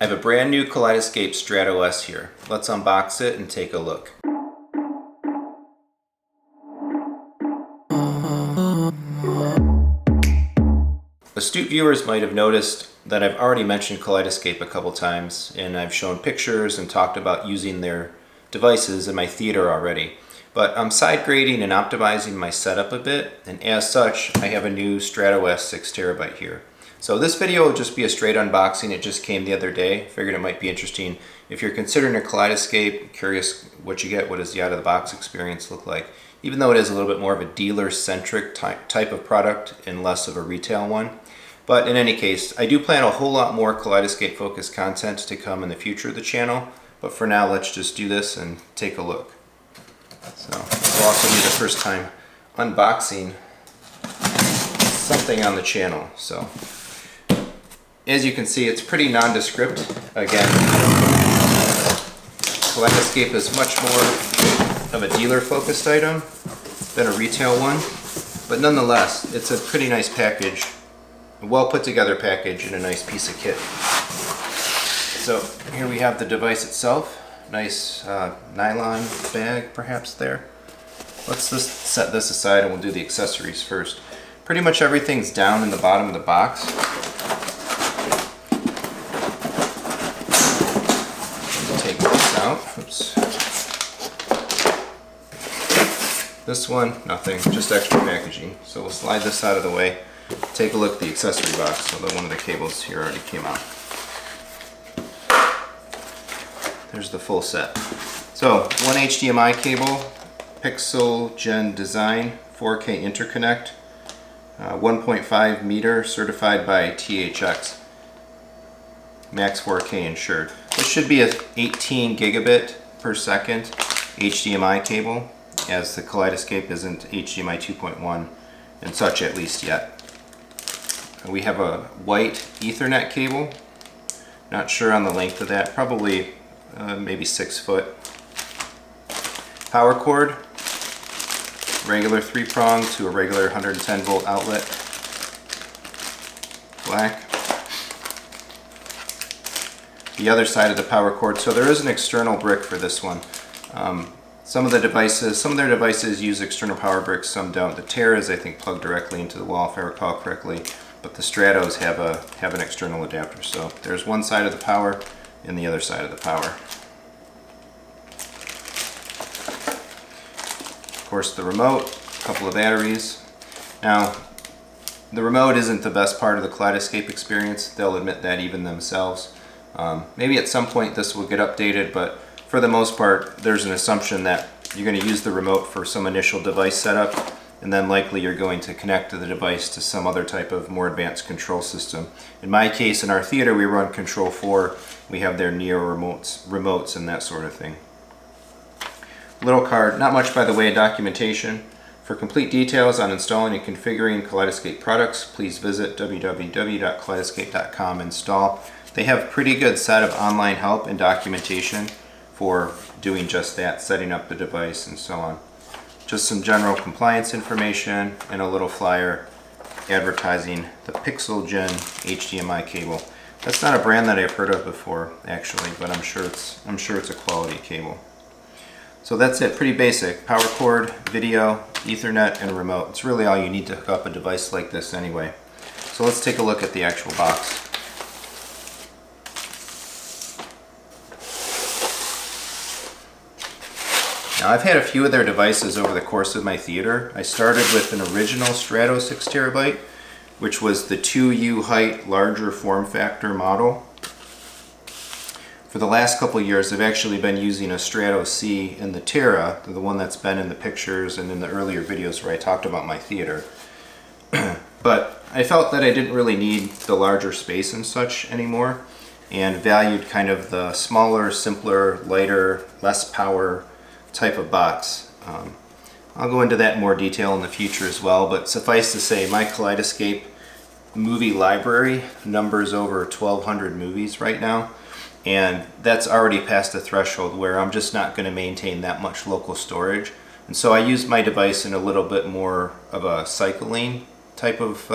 I have a brand new Kaleidescape Strato S here. Let's unbox it and take a look. Astute viewers might have noticed that I've already mentioned Kaleidescape a couple times, and I've shown pictures and talked about using their devices in my theater already. But I'm side grading and optimizing my setup a bit, and as such I have a new Strato S 6TB here. So this video will just be a straight unboxing. It just came the other day. Figured it might be interesting. If you're considering a Kaleidescape, curious what you get, what does the out of the box experience look like? Even though it is a little bit more of a dealer-centric type of product and less of a retail one. But in any case, I do plan a whole lot more Kaleidescape focused content to come in the future of the channel. But for now, let's just do this and take a look. So this will also be the first time unboxing something on the channel. So as you can see, it's pretty nondescript. Again, Kaleidescape is much more of a dealer-focused item than a retail one, but nonetheless, it's a pretty nice package, a well-put-together package, and a nice piece of kit. So here we have the device itself. Nice nylon bag, perhaps there. Let's just set this aside, and we'll do the accessories first. Pretty much everything's down in the bottom of the box. Oops. This one, nothing, just extra packaging. So we'll slide this out of the way. Take a look at the accessory box, although one of the cables here already came out. There's the full set. So, one HDMI cable, Pixel Gen Design, 4K interconnect, 1.5 meter, certified by THX. Max 4K insured. This should be a 18 gigabit per second HDMI cable, as the Kaleidescape isn't HDMI 2.1 and such, at least yet. We have a white Ethernet cable. Not sure on the length of that, probably maybe 6 foot. Power cord, regular 3-prong to a regular 110 volt outlet. Black. The other side of the power cord. So there is an external brick for this one. Some of their devices use external power bricks, some don't. The Terra is, I think, plugged directly into the wall, if I recall correctly, but the Stratos have an external adapter. So there's one side of the power and the other side of the power. Of course, the remote, a couple of batteries. Now, the remote isn't the best part of the Kaleidescape experience. They'll admit that even themselves. Maybe at some point this will get updated, but for the most part there's an assumption that you're going to use the remote for some initial device setup, and then likely you're going to connect the device to some other type of more advanced control system. In my case, in our theater, we run Control 4. We have their Neo remotes and that sort of thing. Little card, not much by the way of documentation. For complete details on installing and configuring Kaleidescape products, please visit www.kaleidescape.com install. They have pretty good set of online help and documentation for doing just that, setting up the device and so on. Just some general compliance information and a little flyer advertising the Pixel Gen HDMI cable. That's not a brand that I've heard of before, actually, but I'm sure it's a quality cable. So that's it, pretty basic. Power cord, video, Ethernet, and a remote. It's really all you need to hook up a device like this anyway. So let's take a look at the actual box. Now, I've had a few of their devices over the course of my theater. I started with an original Strato 6TB, which was the 2U height, larger form factor model. For the last couple years, I've actually been using a Strato C in the Terra, the one that's been in the pictures and in the earlier videos where I talked about my theater. But I felt that I didn't really need the larger space and such anymore, and valued kind of the smaller, simpler, lighter, less power type of box. I'll go into that in more detail in the future as well, but suffice to say, my Kaleidescape movie library numbers over 1,200 movies right now, and that's already past the threshold where I'm just not going to maintain that much local storage. And so I use my device in a little bit more of a cycling type of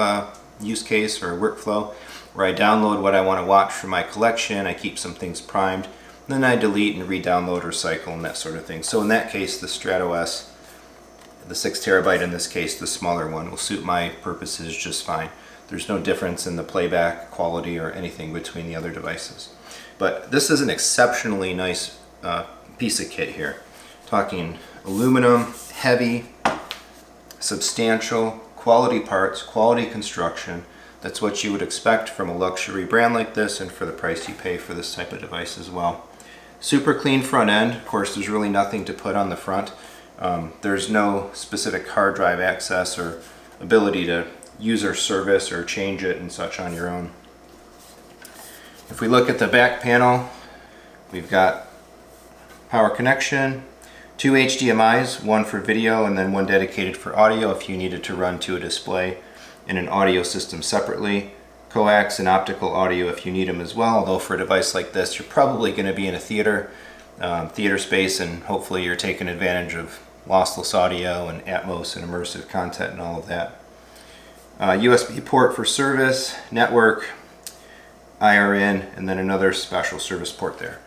use case or workflow. where I download what I want to watch from my collection, I keep some things primed, then I delete and re-download, recycle, and that sort of thing. So in that case, the Strato S, the 6 terabyte in this case, the smaller one, will suit my purposes just fine. There's no difference in the playback quality or anything between the other devices. But this is an exceptionally nice piece of kit here. Talking aluminum, heavy, substantial, quality parts, quality construction. That's what you would expect from a luxury brand like this, and for the price you pay for this type of device as well. Super clean front end. Of course, there's really nothing to put on the front. There's no specific hard drive access or ability to use or service or change it and such on your own. If we look at the back panel, we've got power connection, 2 HDMIs, one for video and then one dedicated for audio if you needed to run to a display, and an audio system separately, coax and optical audio if you need them as well, although for a device like this you're probably going to be in a theater space, and hopefully you're taking advantage of lossless audio and Atmos and immersive content and all of that. USB port for service, network, IR-in, and then another special service port there.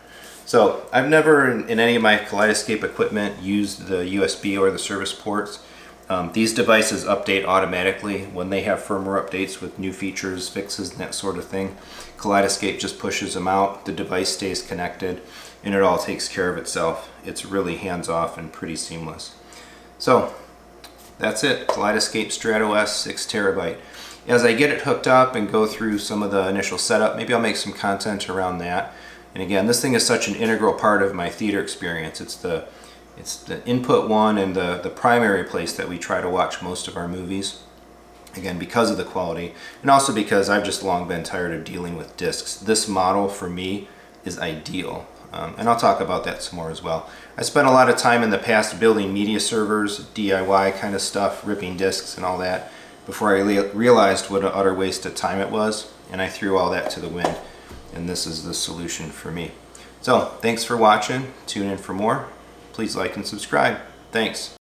So I've never in any of my Kaleidescape equipment used the USB or the service ports. These devices update automatically when they have firmware updates with new features, fixes, and that sort of thing. Kaleidescape just pushes them out, the device stays connected, and it all takes care of itself. It's really hands-off and pretty seamless. So that's it, Kaleidescape Strato S 6 terabyte. As I get it hooked up and go through some of the initial setup, maybe I'll make some content around that. And again, this thing is such an integral part of my theater experience. It's the input one and the primary place that we try to watch most of our movies. Again, because of the quality, and also because I've just long been tired of dealing with discs. This model for me is ideal. And I'll talk about that some more as well. I spent a lot of time in the past building media servers, DIY kind of stuff, ripping discs and all that, before I realized what an utter waste of time it was, and I threw all that to the wind. And this is the solution for me. So, thanks for watching. Tune in for more. Please like and subscribe. Thanks.